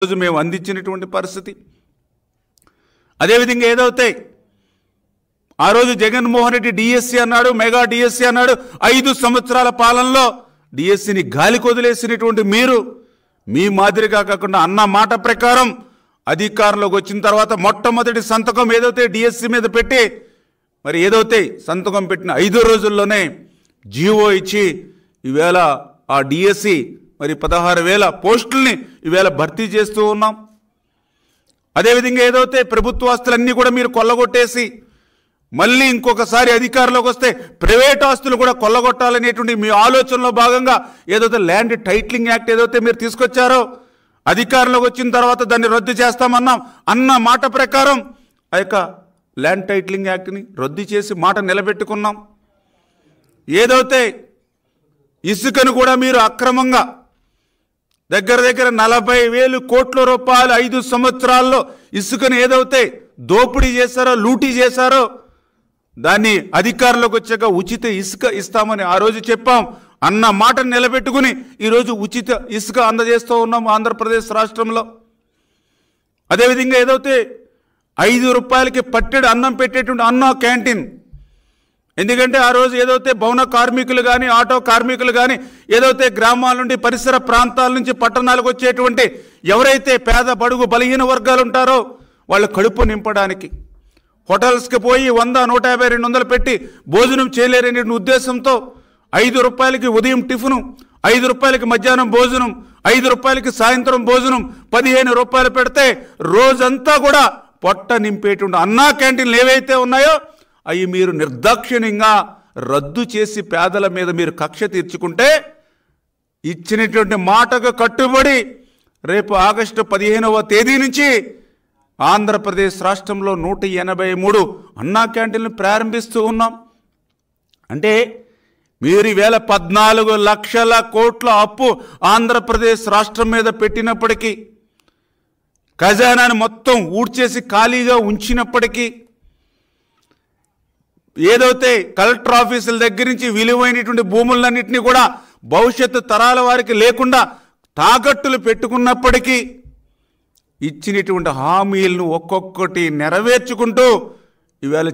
రోజు మేము అందించినటువంటి పరిస్థితి. అదేవిధంగా ఏదైతే ఆ రోజు జగన్మోహన్ రెడ్డి డిఎస్సి అన్నాడు, మెగా డిఎస్సి అన్నాడు. 5 సంవత్సరాల పాలనలో డిఎస్సిని గాలికి వదిలేసినటువంటి మీరు మీ మాదిరిగా కాకుండా అన్న మాట ప్రకారం అధికారంలోకి వచ్చిన తర్వాత మొట్టమొదటి సంతకం ఏదైతే డిఎస్సి మీద పెట్టి మరి ఏదైతే సంతకం పెట్టిన 5 రోజుల్లోనే జీవో ఇచ్చి ఈవేళ ఆ డిఎస్సి మరి 16,000 పోస్టుల్ని ఈవేళ భర్తీ చేస్తూ ఉన్నాం. అదేవిధంగా ఏదైతే ప్రభుత్వ ఆస్తులన్నీ కూడా మీరు కొల్లగొట్టేసి మళ్ళీ ఇంకొకసారి అధికారంలోకి వస్తే ప్రైవేట్ ఆస్తులు కూడా కొల్లగొట్టాలనేటువంటి మీ ఆలోచనలో భాగంగా ఏదైతే ల్యాండ్ టైటిలింగ్ యాక్ట్ ఏదైతే మీరు తీసుకొచ్చారో అధికారంలోకి వచ్చిన తర్వాత దాన్ని రద్దు చేస్తామన్నాం అన్న మాట ప్రకారం ఆ యొక్క ల్యాండ్ టైటిలింగ్ యాక్ట్ని రద్దు చేసి మాట నిలబెట్టుకున్నాం. ఏదైతే ఇసుకను కూడా మీరు అక్రమంగా దగ్గర 40,000 కోట్ల రూపాయలు 5 సంవత్సరాల్లో ఇసుకను ఏదైతే దోపిడీ చేశారో లూటీ చేశారో దాన్ని అధికారంలోకి వచ్చాక ఉచిత ఇసుక ఇస్తామని ఆ రోజు చెప్పాం. అన్న మాటను నిలబెట్టుకుని ఈరోజు ఉచిత ఇసుక అందజేస్తూ ఉన్నాం ఆంధ్రప్రదేశ్ రాష్ట్రంలో. అదేవిధంగా ఏదైతే 5 రూపాయలకి పట్టెడు అన్నం పెట్టేటువంటి అన్న క్యాంటీన్, ఎందుకంటే ఆ రోజు ఏదైతే భవన కార్మికులు కానీ ఆటో కార్మికులు కానీ ఏదైతే గ్రామాల నుండి పరిసర ప్రాంతాల నుంచి పట్టణాలకు వచ్చేటువంటి ఎవరైతే పేద బడుగు బలహీన వర్గాలు ఉంటారో వాళ్ళ కడుపు నింపడానికి హోటల్స్కి పోయి 100, 150, 200 పెట్టి భోజనం చేయలేరనే ఉద్దేశంతో 5 రూపాయలకి ఉదయం టిఫిను, 5 రూపాయలకి మధ్యాహ్నం భోజనం, 5 రూపాయలకి సాయంత్రం భోజనం, 15 రూపాయలు పెడితే రోజంతా కూడా పొట్ట నింపేటువంటి అన్నా క్యాంటీన్లు ఏవైతే ఉన్నాయో అవి మీరు నిర్దాక్షిణ్యంగా రద్దు చేసి పేదల మీద మీరు కక్ష తీర్చుకుంటే ఇచ్చినటువంటి మాటకు కట్టుబడి రేపు ఆగస్టు 15వ తేదీ నుంచి ఆంధ్రప్రదేశ్ రాష్ట్రంలో 183 అన్నా క్యాంటీన్లు ప్రారంభిస్తూ ఉన్నాం. అంటే మీరు ఈవేళ 14 లక్షల కోట్ల అప్పు ఆంధ్రప్రదేశ్ రాష్ట్రం మీద పెట్టినప్పటికీ ఖజానాను మొత్తం ఊడ్చేసి ఖాళీగా ఉంచినప్పటికీ ఏదైతే కలెక్టర్ ఆఫీసుల దగ్గర నుంచి విలువైనటువంటి భూములన్నింటినీ కూడా భవిష్యత్తు తరాల వారికి లేకుండా తాకట్టులు పెట్టుకున్నప్పటికీ ఇచ్చినటువంటి హామీలను ఒక్కొక్కటి నెరవేర్చుకుంటూ ఈవేళ